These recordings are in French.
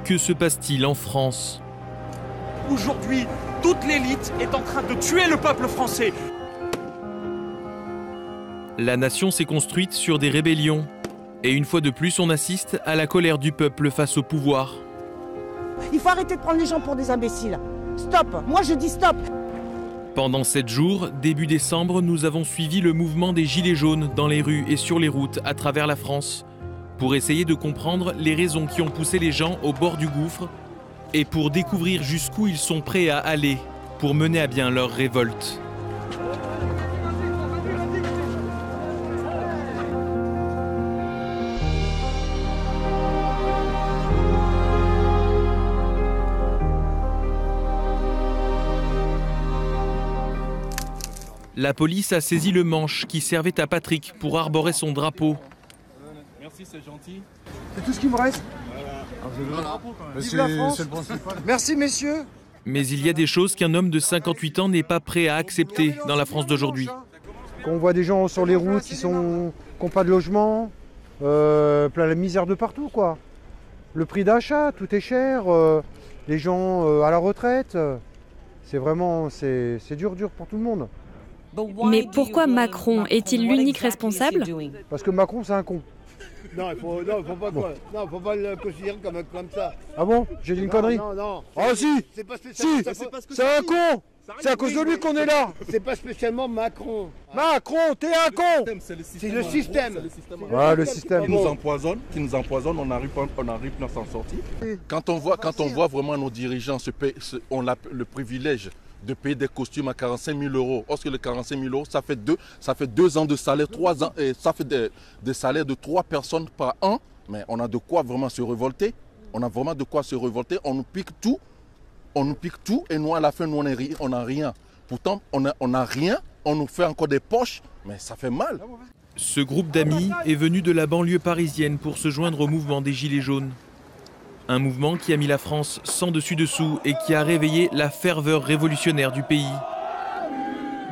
que se passe-t-il en France? Aujourd'hui, toute l'élite est en train de tuer le peuple français. La nation s'est construite sur des rébellions. Et une fois de plus, on assiste à la colère du peuple face au pouvoir. Il faut arrêter de prendre les gens pour des imbéciles. Stop! Moi je dis stop! Pendant 7 jours, début décembre, nous avons suivi le mouvement des Gilets jaunes dans les rues et sur les routes à travers la France, pour essayer de comprendre les raisons qui ont poussé les gens au bord du gouffre et pour découvrir jusqu'où ils sont prêts à aller pour mener à bien leur révolte. La police a saisi le manche qui servait à Patrick pour arborer son drapeau. Merci, c'est gentil. C'est tout ce qui me reste. Voilà. Vive la France. Merci messieurs. Mais il y a des choses qu'un homme de 58 ans n'est pas prêt à accepter dans la France d'aujourd'hui. Quand on voit des gens sur les routes qui n'ont pas de logement, plein la misère de partout quoi. Le prix d'achat, tout est cher, les gens à la retraite, c'est vraiment, c'est dur pour tout le monde. Mais pourquoi Macron est-il l'unique responsable? Parce que Macron c'est un con. Non, faut pas le considérer comme ça. Ah bon? J'ai dit une connerie? Non. Ah si! C'est pas Si! spécialement. C'est un con! C'est à cause de lui qu'on est là! C'est pas spécialement Macron. Macron, t'es un con! C'est le système. Ouais, le système. Qui nous empoisonne, on n'arrive pas à s'en sortir. Quand on voit vraiment nos dirigeants on a le privilège de payer des costumes à 45 000 €. Parce que les 45 000 €, ça fait 2 ans de salaire, 3 ans, et ça fait des salaires de 3 personnes par an. Mais on a de quoi vraiment se révolter. On a vraiment de quoi se révolter. On nous pique tout. Et nous, à la fin, nous, on n'a rien. Pourtant, on n'a rien. On nous fait encore des poches. Mais ça fait mal. Ce groupe d'amis est venu de la banlieue parisienne pour se joindre au mouvement des Gilets jaunes. Un mouvement qui a mis la France sans dessus-dessous et qui a réveillé la ferveur révolutionnaire du pays.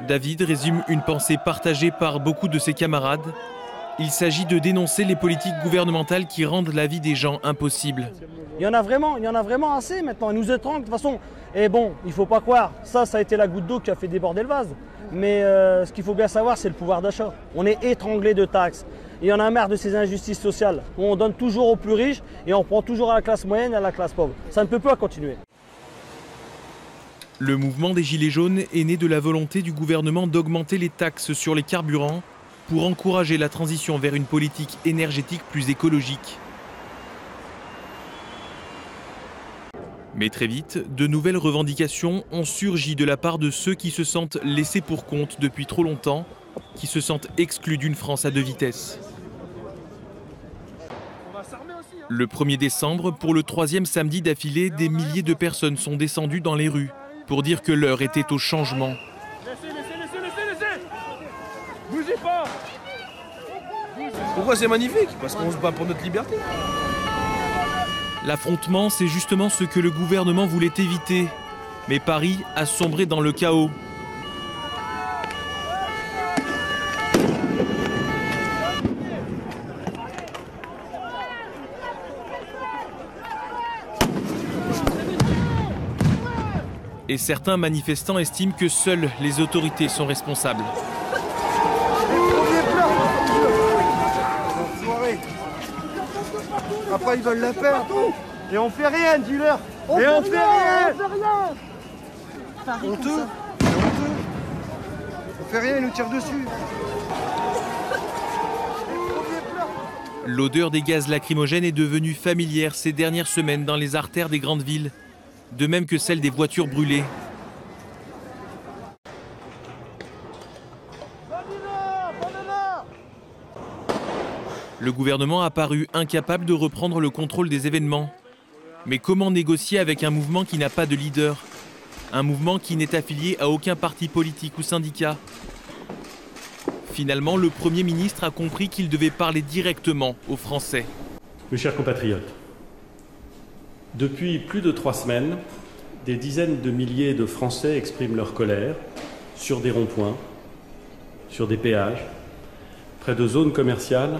David résume une pensée partagée par beaucoup de ses camarades. Il s'agit de dénoncer les politiques gouvernementales qui rendent la vie des gens impossible. Il y en a vraiment assez maintenant. Ils nous étranglent de toute façon. Et bon, il ne faut pas croire, ça a été la goutte d'eau qui a fait déborder le vase. Mais ce qu'il faut bien savoir, c'est le pouvoir d'achat. On est étranglé de taxes. Et on a marre de ces injustices sociales où on donne toujours aux plus riches et on prend toujours à la classe moyenne et à la classe pauvre. Ça ne peut pas continuer. Le mouvement des Gilets jaunes est né de la volonté du gouvernement d'augmenter les taxes sur les carburants pour encourager la transition vers une politique énergétique plus écologique. Mais très vite, de nouvelles revendications ont surgi de la part de ceux qui se sentent laissés pour compte depuis trop longtemps, qui se sentent exclus d'une France à 2 vitesses. Le 1er décembre, pour le 3e samedi d'affilée, des milliers de personnes sont descendues dans les rues pour dire que l'heure était au changement. Laissez. Bougez pas. Pourquoi c'est magnifique? Parce qu'on se bat pour notre liberté. L'affrontement, c'est justement ce que le gouvernement voulait éviter. Mais Paris a sombré dans le chaos. Et certains manifestants estiment que seules les autorités sont responsables. Après ils veulent la faire. Et on fait rien, dis-leur. On fait rien. Honteux. On fait rien, ils nous tirent dessus. L'odeur des gaz lacrymogènes est devenue familière ces dernières semaines dans les artères des grandes villes, de même que celle des voitures brûlées. Le gouvernement a paru incapable de reprendre le contrôle des événements. Mais comment négocier avec un mouvement qui n'a pas de leader? Un mouvement qui n'est affilié à aucun parti politique ou syndicat? Finalement, le Premier ministre a compris qu'il devait parler directement aux Français. Mes chers compatriotes, depuis plus de 3 semaines, des dizaines de milliers de Français expriment leur colère sur des ronds-points, sur des péages, près de zones commerciales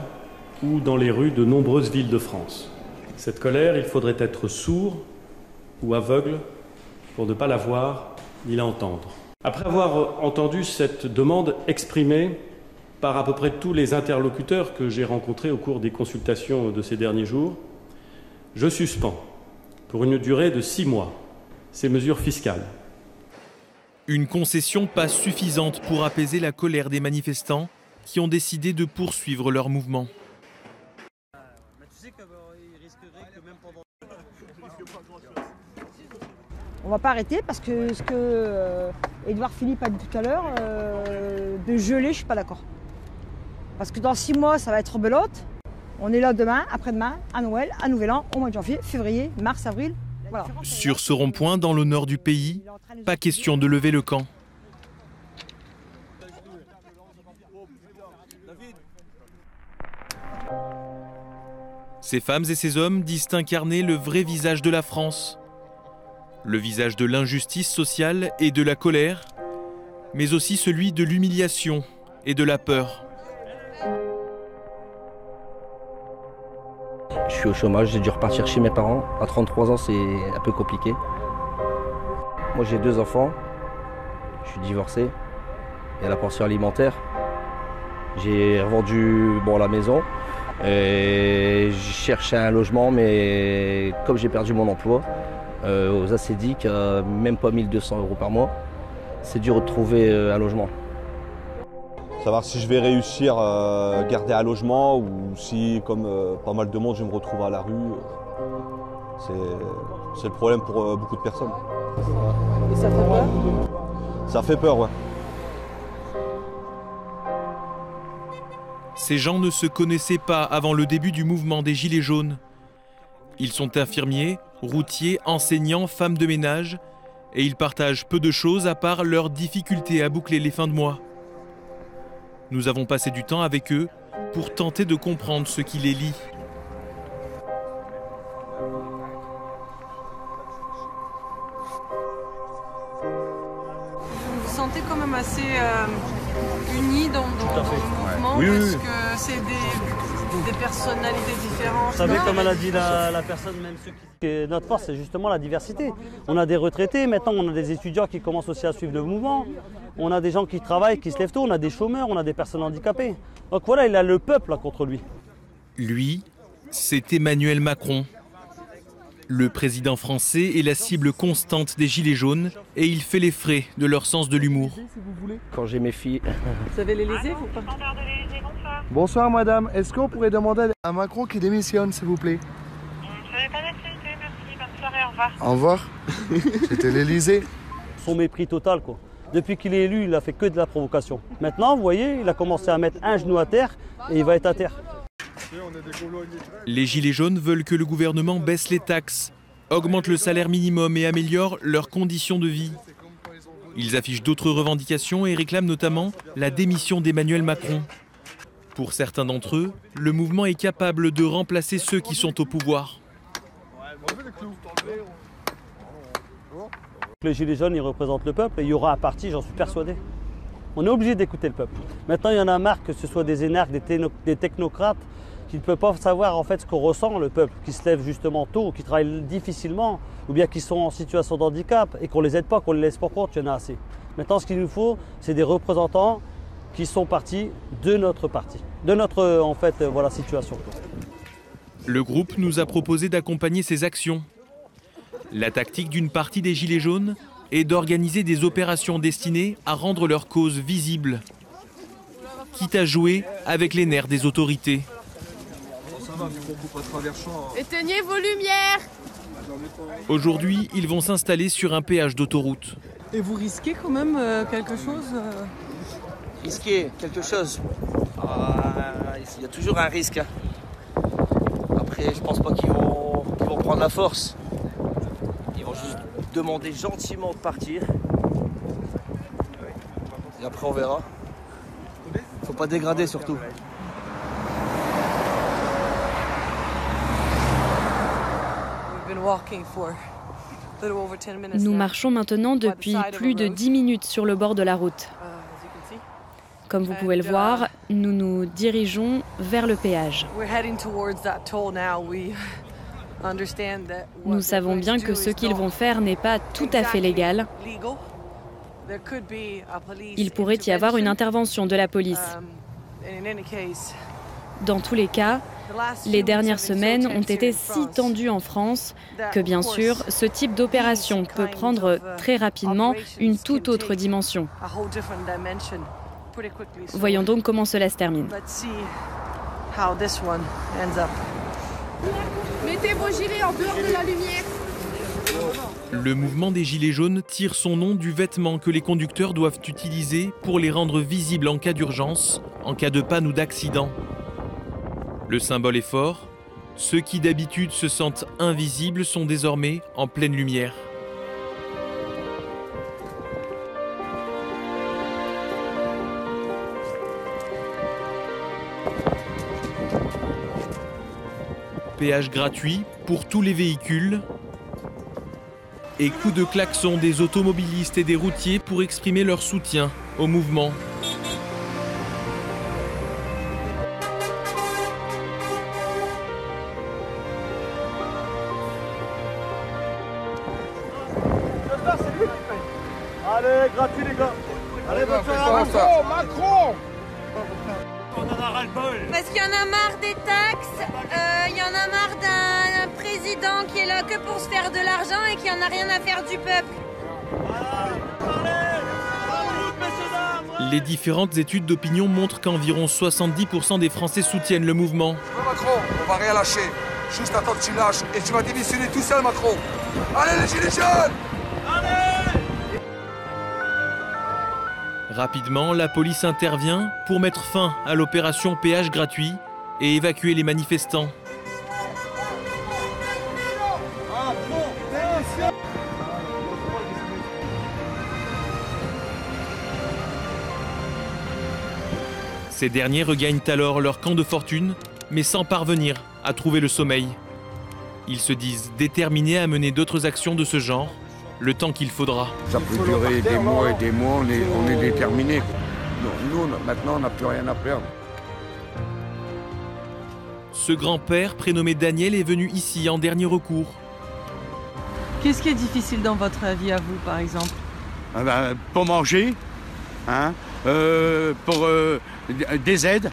ou dans les rues de nombreuses villes de France. Cette colère, il faudrait être sourd ou aveugle pour ne pas la voir ni la entendre. Après avoir entendu cette demande exprimée par à peu près tous les interlocuteurs que j'ai rencontrés au cours des consultations de ces derniers jours, je suspends, pour une durée de 6 mois, ces mesures fiscales. Une concession pas suffisante pour apaiser la colère des manifestants qui ont décidé de poursuivre leur mouvement. On va pas arrêter parce que ce que Édouard Philippe a dit tout à l'heure, de geler, je suis pas d'accord. Parce que dans 6 mois, ça va être belote. On est là demain, après-demain, à Noël, à Nouvel An, au mois de janvier, février, mars, avril. Voilà. Sur ce rond-point, dans le nord du pays, pas question de lever le camp. Ces femmes et ces hommes disent incarner le vrai visage de la France. Le visage de l'injustice sociale et de la colère, mais aussi celui de l'humiliation et de la peur. Je suis au chômage, j'ai dû repartir chez mes parents. À 33 ans, c'est un peu compliqué. Moi, j'ai 2 enfants. Je suis divorcé. Il y a la pension alimentaire. J'ai revendu la maison. Et je cherchais un logement, mais comme j'ai perdu mon emploi, aux ACDIC, même pas 1 200 € par mois, c'est dur de trouver un logement. Savoir si je vais réussir à garder un logement ou si, comme pas mal de monde, je me retrouve à la rue. C'est le problème pour beaucoup de personnes. Et ça fait peur ? Ça fait peur, ouais. Ces gens ne se connaissaient pas avant le début du mouvement des Gilets jaunes. Ils sont infirmiers, routiers, enseignants, femmes de ménage, et ils partagent peu de choses à part leur difficulté à boucler les fins de mois. Nous avons passé du temps avec eux pour tenter de comprendre ce qui les lie. Vous vous sentez quand même assez unis dans le mouvement, Oui, parce que c'est des personnalités différentes. Vous savez, comme elle a dit la personne, même ceux qui... Notre force, c'est justement la diversité. On a des retraités, maintenant on a des étudiants qui commencent aussi à suivre le mouvement. On a des gens qui travaillent, qui se lèvent tôt, on a des chômeurs, on a des personnes handicapées. Donc voilà, il a le peuple là, contre lui. Lui, c'est Emmanuel Macron. Le président français est la cible constante des Gilets jaunes et il fait les frais de leur sens de l'humour. Quand j'ai mes filles... Vous avez l'Élysée, vous pas? Bonsoir madame, est-ce qu'on pourrait demander à Macron qu'il démissionne s'il vous plaît? Je n'avais pas d'actualité, merci, bonne soirée, au revoir. Au revoir. C'était l'Élysée. Son mépris total, quoi. Depuis qu'il est élu, il a fait que de la provocation. Maintenant, vous voyez, il a commencé à mettre un genou à terre et il va être à terre. Les Gilets jaunes veulent que le gouvernement baisse les taxes, augmente le salaire minimum et améliore leurs conditions de vie. Ils affichent d'autres revendications et réclament notamment la démission d'Emmanuel Macron. Pour certains d'entre eux, le mouvement est capable de remplacer ceux qui sont au pouvoir. Les Gilets jaunes, ils représentent le peuple et il y aura un parti, j'en suis persuadé. On est obligé d'écouter le peuple. Maintenant, il y en a marre que ce soit des énarques, des technocrates qui ne peuvent pas savoir en fait ce qu'on ressent, le peuple, qui se lève justement tôt, qui travaille difficilement, ou bien qui sont en situation de handicap et qu'on ne les aide pas, qu'on les laisse pour compte, il y en a assez. Maintenant, ce qu'il nous faut, c'est des représentants qui sont partis de notre parti, de notre situation. Le groupe nous a proposé d'accompagner ces actions. La tactique d'une partie des Gilets jaunes est d'organiser des opérations destinées à rendre leur cause visible, quitte à jouer avec les nerfs des autorités. Éteignez vos lumières! Aujourd'hui, ils vont s'installer sur un péage d'autoroute. Et vous risquez quand même quelque chose Risquer quelque chose, il y a toujours un risque. Après, je pense pas qu'ils vont prendre la force. Ils vont juste demander gentiment de partir. Et après, on verra. Faut pas dégrader surtout. Nous marchons maintenant depuis plus de 10 minutes sur le bord de la route. Comme vous pouvez le voir, nous nous dirigeons vers le péage. Nous savons bien que ce qu'ils vont faire n'est pas tout à fait légal. Il pourrait y avoir une intervention de la police. Dans tous les cas, les dernières semaines ont été si tendues en France que, bien sûr, ce type d'opération peut prendre très rapidement une toute autre dimension. Voyons donc comment cela se termine. Mettez vos gilets en dehors de la lumière. Le mouvement des Gilets jaunes tire son nom du vêtement que les conducteurs doivent utiliser pour les rendre visibles en cas d'urgence, en cas de panne ou d'accident. Le symbole est fort. Ceux qui d'habitude se sentent invisibles sont désormais en pleine lumière. Péage gratuit pour tous les véhicules et coups de klaxon des automobilistes et des routiers pour exprimer leur soutien au mouvement. Allez, gratuit les gars. Allez, bonne soirée. Macron. On en a ras-le-bol. Parce qu'il y en a marre des taxes, il y en a marre d'un président qui est là que pour se faire de l'argent et qui en a rien à faire du peuple. Les différentes études d'opinion montrent qu'environ 70% des Français soutiennent le mouvement. Macron, on va rien lâcher. Juste attends que tu lâches et tu vas démissionner tout seul, Macron. Allez les gilets jaunes! Rapidement, la police intervient pour mettre fin à l'opération péage gratuit et évacuer les manifestants. Ces derniers regagnent alors leur camp de fortune, mais sans parvenir à trouver le sommeil. Ils se disent déterminés à mener d'autres actions de ce genre, le temps qu'il faudra. Ça peut durer des mois et des mois, on est déterminés. Nous, maintenant, on n'a plus rien à perdre. Ce grand-père, prénommé Daniel, est venu ici en dernier recours. Qu'est-ce qui est difficile dans votre vie à vous, par exemple? Pour manger, hein, pour des aides,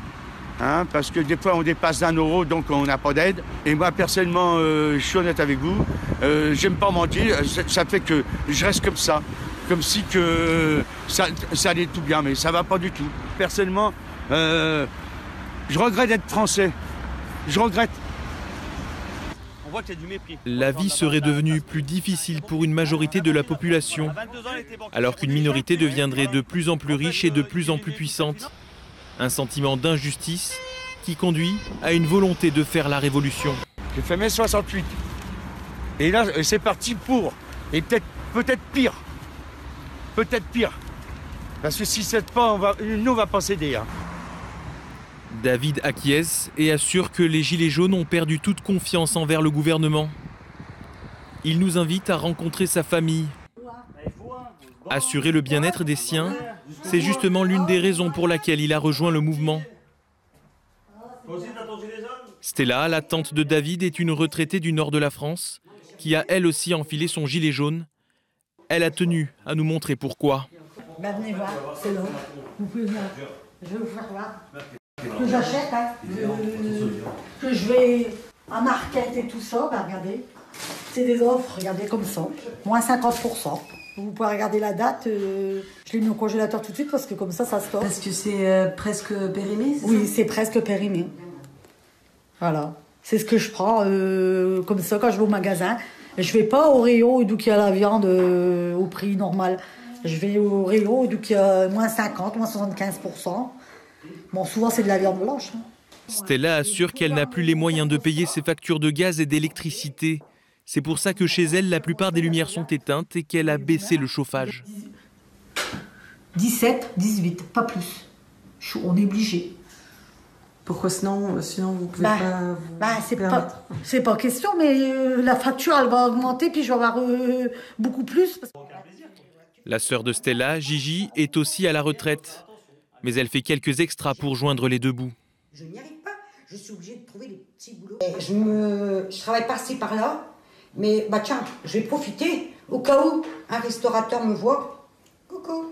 hein, parce que des fois on dépasse d'1 euro, donc on n'a pas d'aide. Et moi, personnellement, je suis honnête avec vous, j'aime pas mentir, ça fait que je reste comme ça. Comme si que ça allait tout bien, mais ça va pas du tout. Personnellement, je regrette d'être français. Je regrette. On voit qu'il y a du mépris. La vie serait devenue plus difficile pour une majorité de la population, alors qu'une minorité deviendrait de plus en plus riche et de plus en plus puissante. Un sentiment d'injustice qui conduit à une volonté de faire la révolution. J'ai fait mai 68. Et là, c'est parti pour. Et peut-être pire. Peut-être pire. Parce que si c'est pas, nous, on va pas céder. Hein. David acquiesce et assure que les Gilets jaunes ont perdu toute confiance envers le gouvernement. Il nous invite à rencontrer sa famille. Assurer le bien-être des siens, c'est justement l'une des raisons pour laquelle il a rejoint le mouvement. Stella, la tante de David, est une retraitée du nord de la France qui a elle aussi enfilé son gilet jaune. Elle a tenu à nous montrer pourquoi. Ben venez voir, c'est long. Vous pouvez venir. Je vais vous faire voir. Que j'achète, hein, que je vais à Market et tout ça, ben regardez. C'est des offres, regardez comme ça. Moins 50%. Vous pouvez regarder la date. Je l'ai mis au congélateur tout de suite parce que comme ça stocke. Parce que c'est presque périmé, c'est ça? Oui, c'est presque périmé. Voilà. C'est ce que je prends comme ça quand je vais au magasin. Je vais pas au rayon d'où il y a la viande au prix normal. Je vais au rayon d'où il y a moins 50, moins 75%. Bon, souvent c'est de la viande blanche. Hein. Stella assure qu'elle n'a plus les moyens de payer ses factures de gaz et d'électricité. C'est pour ça que chez elle, la plupart des lumières sont éteintes et qu'elle a baissé le chauffage. 17, 18, pas plus. On est obligé. Pourquoi sinon vous pouvez pas c'est pas question, mais la facture elle va augmenter puis je vais avoir beaucoup plus. La sœur de Stella, Gigi, est aussi à la retraite. Mais elle fait quelques extras pour joindre les deux bouts. Je n'y arrive pas. je suis obligée de trouver des petits boulots. Je travaille par-ci par-là, mais bah tiens, je vais profiter au cas où un restaurateur me voit. Coucou.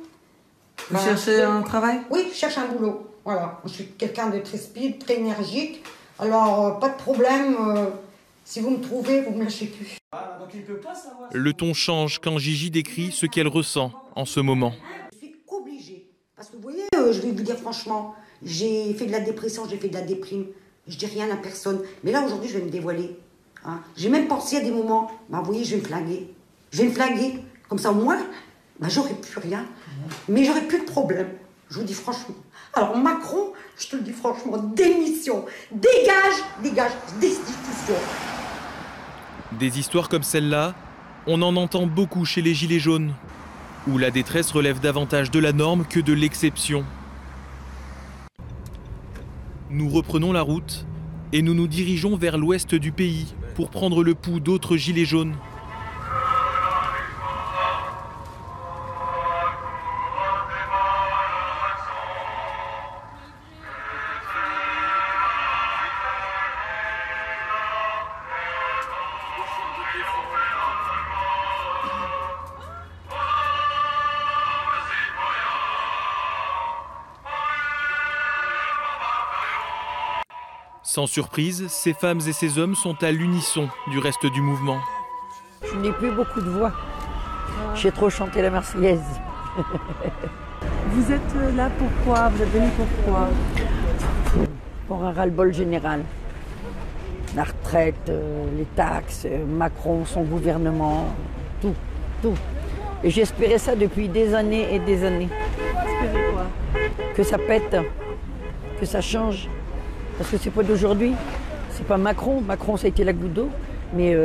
Vous cherchez un travail? Oui, je cherche un boulot. Voilà, je suis quelqu'un de très speed, très énergique. Alors, pas de problème. Si vous me trouvez, vous me lâchez plus. Le ton change quand Gigi décrit ce qu'elle ressent en ce moment. Je suis obligée. Parce que vous voyez, je vais vous dire franchement, j'ai fait de la dépression, j'ai fait de la déprime. Je dis rien à personne. Mais là, aujourd'hui, je vais me dévoiler. Hein. J'ai même pensé à des moments, bah, vous voyez, je vais me flinguer. Je vais me flinguer. Comme ça, au moins, bah, j'aurai plus rien. Mais j'aurai plus de problème. Je vous dis franchement. Alors, Macron, je te le dis franchement, démission. Dégage des institutions. Des histoires comme celle-là, on en entend beaucoup chez les Gilets jaunes, où la détresse relève davantage de la norme que de l'exception. Nous reprenons la route et nous nous dirigeons vers l'ouest du pays pour prendre le pouls d'autres Gilets jaunes. Sans surprise, ces femmes et ces hommes sont à l'unisson du reste du mouvement. Je n'ai plus beaucoup de voix. J'ai trop chanté la Marseillaise. Vous êtes là pourquoi? Vous êtes venu pourquoi? Pour un ras-le-bol général. La retraite, les taxes, Macron, son gouvernement, tout. Et j'espérais ça depuis des années et des années. Espérez quoi? Que ça pète, que ça change. Parce que c'est pas d'aujourd'hui, c'est pas Macron. Macron, ça a été la goutte d'eau. Mais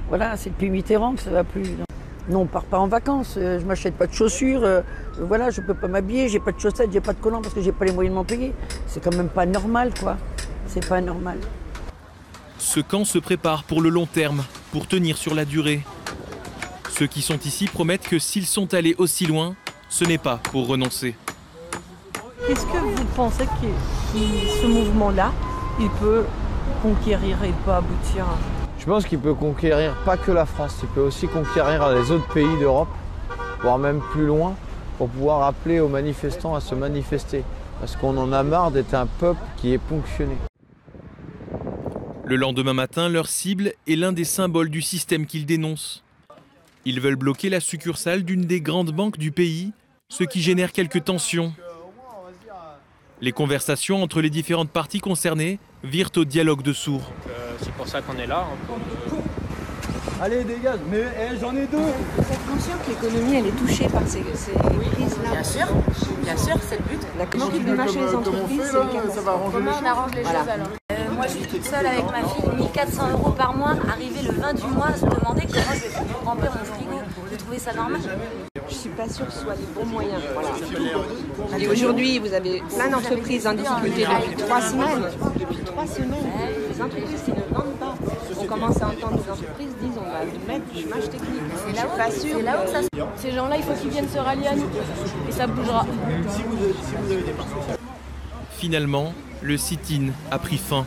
voilà, c'est depuis Mitterrand que ça va plus. Non, on part pas en vacances. Je m'achète pas de chaussures. Voilà, je peux pas m'habiller. J'ai pas de chaussettes, j'ai pas de collants parce que j'ai pas les moyens de m'en payer. C'est quand même pas normal, quoi. C'est pas normal. Ce camp se prépare pour le long terme, pour tenir sur la durée. Ceux qui sont ici promettent que s'ils sont allés aussi loin, ce n'est pas pour renoncer. Qu'est-ce que vous pensez que ce mouvement-là, il peut conquérir et peut aboutir? Je pense qu'il peut conquérir pas que la France, il peut aussi conquérir les autres pays d'Europe, voire même plus loin, pour pouvoir appeler aux manifestants à se manifester. Parce qu'on en a marre d'être un peuple qui est ponctionné. Le lendemain matin, leur cible est l'un des symboles du système qu'ils dénoncent. Ils veulent bloquer la succursale d'une des grandes banques du pays, ce qui génère quelques tensions. Les conversations entre les différentes parties concernées virent au dialogue de sourds. C'est pour ça qu'on est là. Allez, dégage, mais j'en ai deux. Vous êtes conscient que l'économie elle est touchée par ces crises-là? Bien sûr, c'est le but. Comment il marche les entreprises, c'est une catastrophe. Comment on arrange les choses alors? Moi je suis toute seule avec ma fille, 1 400 € par mois, arrivé le 20 du mois, se demander comment je vais faire pour remplir mon frigo. Vous trouvez ça normal? Je ne suis pas sûre que ce soit les bons moyens. Voilà. Et aujourd'hui, vous avez plein d'entreprises en difficulté depuis 3 semaines. Depuis 3 semaines. Les entreprises qui ne vendent pas. On commence à entendre des entreprises disent on va mettre du chômage technique. C'est là-haut que ça se... Ces gens-là, il faut qu'ils viennent se rallier à nous. Et ça bougera. Finalement, le sit-in a pris fin.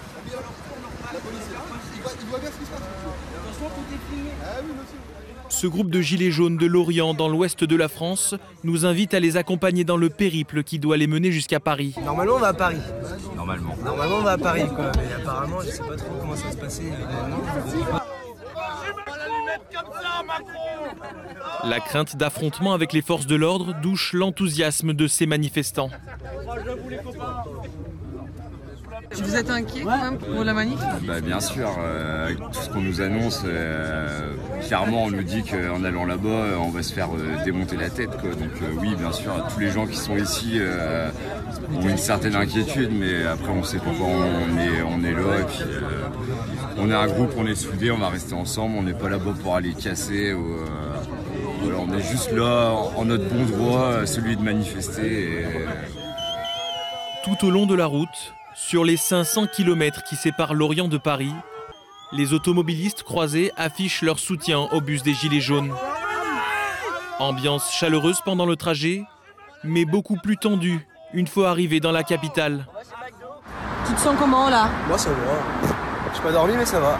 Ce groupe de gilets jaunes de Lorient, dans l'ouest de la France, nous invite à les accompagner dans le périple qui doit les mener jusqu'à Paris. Normalement, on va à Paris. Normalement, on va à Paris, quoi. Mais apparemment, je sais pas trop comment ça va se passer. La crainte d'affrontement avec les forces de l'ordre douche l'enthousiasme de ces manifestants. Vous êtes inquiet quand même pour la manif? Bien sûr, avec tout ce qu'on nous annonce, clairement on nous dit qu'en allant là-bas, on va se faire démonter la tête, quoi. Donc oui, bien sûr, tous les gens qui sont ici ont une certaine inquiétude, mais après on sait pourquoi on est là, et puis on est un groupe, on est soudés, on va rester ensemble, on n'est pas là-bas pour aller casser, voilà, on est juste là en notre bon droit, celui de manifester. Tout au long de la route, sur les 500 km qui séparent Lorient de Paris, les automobilistes croisés affichent leur soutien au bus des Gilets jaunes. Ambiance chaleureuse pendant le trajet, mais beaucoup plus tendue une fois arrivés dans la capitale. Tu te sens comment là? Moi ça va. J'ai pas dormi mais ça va.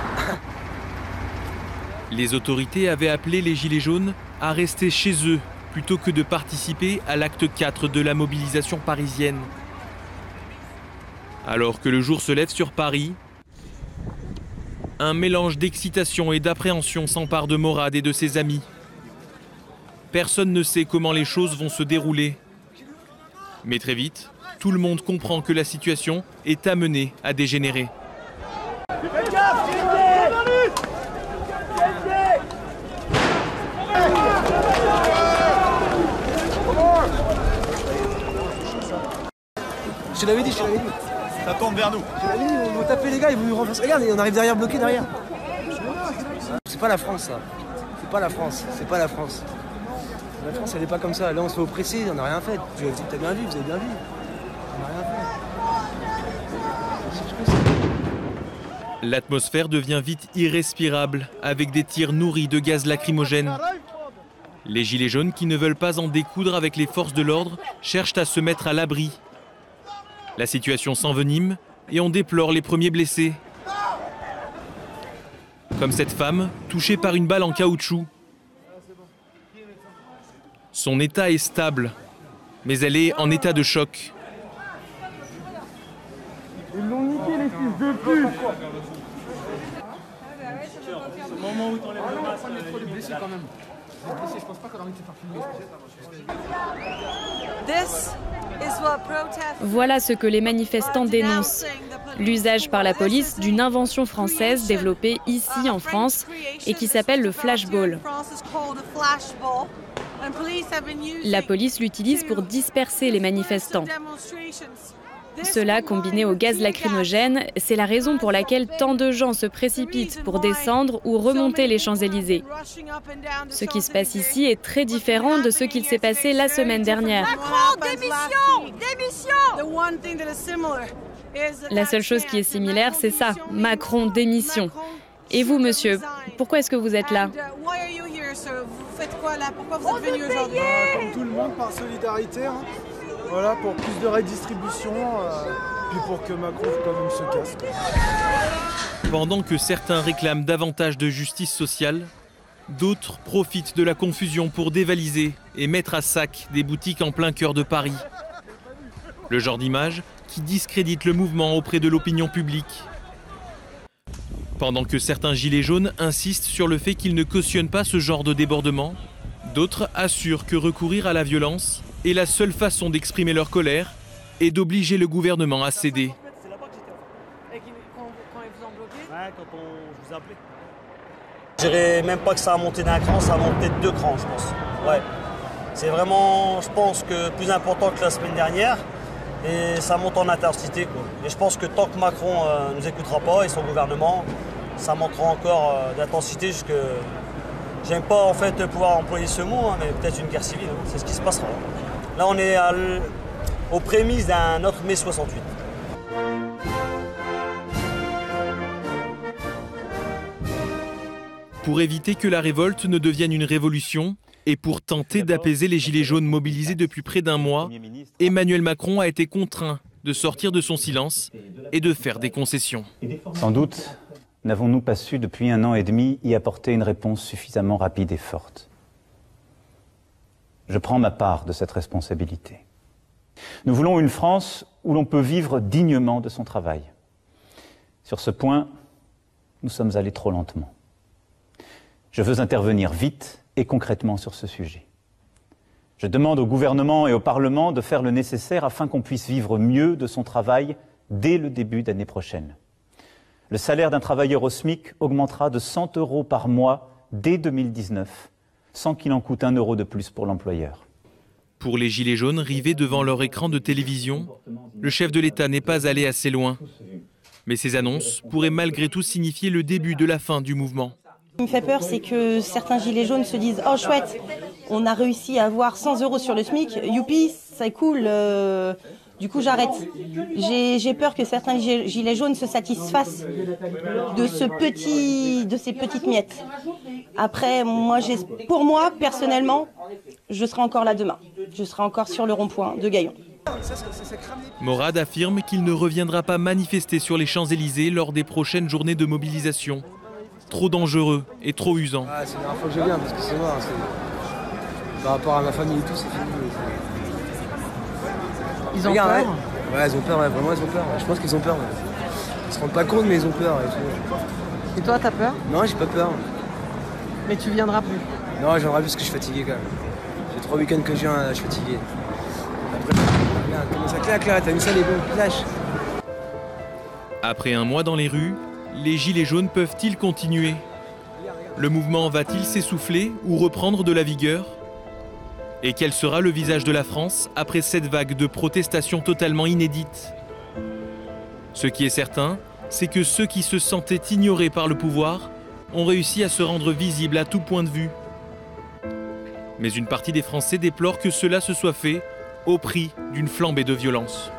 Les autorités avaient appelé les Gilets jaunes à rester chez eux plutôt que de participer à l'acte 4 de la mobilisation parisienne. Alors que le jour se lève sur Paris, un mélange d'excitation et d'appréhension s'empare de Morad et de ses amis. Personne ne sait comment les choses vont se dérouler. Mais très vite, tout le monde comprend que la situation est amenée à dégénérer. Je te l'avais dit. Ça tombe vers nous. Je te l'avais dit, ils vont taper les gars, ils vont nous renforcer. Regarde, on arrive derrière, bloqué derrière. C'est pas la France, ça. C'est pas la France. La France, elle est pas comme ça. Là, on se fait oppresser, on n'a rien fait. T'as bien vu, vous avez bien vu. On n'a rien fait. L'atmosphère devient vite irrespirable, avec des tirs nourris de gaz lacrymogène. Les Gilets jaunes, qui ne veulent pas en découdre avec les forces de l'ordre, cherchent à se mettre à l'abri. La situation s'envenime et on déplore les premiers blessés. Comme cette femme, touchée par une balle en caoutchouc. Son état est stable, mais elle est en état de choc. Ils l'ont niqué, les fils de pute. C'est le moment où t'enlèves le masque. On est trop de blessés quand même. Je pense pas qu'on a envie de se faire filmer. Voilà ce que les manifestants dénoncent. L'usage par la police d'une invention française développée ici en France et qui s'appelle le flashball. La police l'utilise pour disperser les manifestants. Cela, combiné au gaz lacrymogène, c'est la raison pour laquelle tant de gens se précipitent pour descendre ou remonter les Champs-Élysées. Ce qui se passe ici est très différent de ce qu'il s'est passé la semaine dernière. Macron, démission! La seule chose qui est similaire, c'est ça, Macron, démission. Et vous, monsieur, pourquoi est-ce que vous êtes là? Vous faites quoi là? Pourquoi vous êtes venu aujourd'hui? Comme tout le monde, par solidarité. Voilà, pour plus de redistribution, puis pour que Macron quand même se casse. Pendant que certains réclament davantage de justice sociale, d'autres profitent de la confusion pour dévaliser et mettre à sac des boutiques en plein cœur de Paris. Le genre d'image qui discrédite le mouvement auprès de l'opinion publique. Pendant que certains gilets jaunes insistent sur le fait qu'ils ne cautionnent pas ce genre de débordement, d'autres assurent que recourir à la violence est la seule façon d'exprimer leur colère et d'obliger le gouvernement à céder. Je dirais même pas que ça a monté d'un cran, ça a monté de 2 crans, je pense. Ouais. C'est vraiment, je pense que plus important que la semaine dernière. Et ça monte en intensité, quoi. Et je pense que tant que Macron ne nous écoutera pas et son gouvernement, ça montera encore d'intensité jusque... J'aime pas en fait pouvoir employer ce mot, hein, mais peut-être une guerre civile, hein. C'est ce qui se passera. Là on est aux prémices d'un autre mai 68. Pour éviter que la révolte ne devienne une révolution, et pour tenter d'apaiser les gilets jaunes mobilisés depuis près d'un mois, Emmanuel Macron a été contraint de sortir de son silence et de faire des concessions. Sans doute n'avons-nous pas su depuis 1 an et demi y apporter une réponse suffisamment rapide et forte. Je prends ma part de cette responsabilité. Nous voulons une France où l'on peut vivre dignement de son travail. Sur ce point, nous sommes allés trop lentement. Je veux intervenir vite et concrètement sur ce sujet. Je demande au gouvernement et au Parlement de faire le nécessaire afin qu'on puisse vivre mieux de son travail dès le début d'année prochaine. Le salaire d'un travailleur au SMIC augmentera de 100 € par mois dès 2019, sans qu'il en coûte 1 € de plus pour l'employeur. Pour les gilets jaunes rivés devant leur écran de télévision, le chef de l'État n'est pas allé assez loin. Mais ces annonces pourraient malgré tout signifier le début de la fin du mouvement. Ce qui me fait peur, c'est que certains gilets jaunes se disent « Oh chouette, on a réussi à avoir 100 € sur le SMIC, youpi, c'est cool, du coup j'arrête ». J'ai peur que certains gilets jaunes se satisfassent de ces petites miettes. Après, pour moi, personnellement, je serai encore là demain. Je serai encore sur le rond-point de Gaillon. Morad affirme qu'il ne reviendra pas manifester sur les Champs-Élysées lors des prochaines journées de mobilisation. Trop dangereux et trop usant. Ah, c'est la dernière fois que je viens parce que c'est mort. Par rapport à ma famille et tout, c'est fini. Ils ont peur ouais, ils ont peur, ouais, vraiment ils ont peur. Je pense qu'ils ont peur. Ouais. Ils se rendent pas compte, mais ils ont peur. Et toi, t'as peur? Non, j'ai pas peur. Mais tu viendras plus? Non, je viendrai plus parce que je suis fatigué quand même. J'ai 3 week-ends que je viens, là, je suis fatigué. Après, regarde, comment ça claque là, t'as vu ça les bombes flash? Après un mois dans les rues, les gilets jaunes peuvent-ils continuer? Le mouvement va-t-il s'essouffler ou reprendre de la vigueur? Et quel sera le visage de la France après cette vague de protestations totalement inédites? Ce qui est certain, c'est que ceux qui se sentaient ignorés par le pouvoir ont réussi à se rendre visibles à tout point de vue. Mais une partie des Français déplore que cela se soit fait au prix d'une flambée de violence.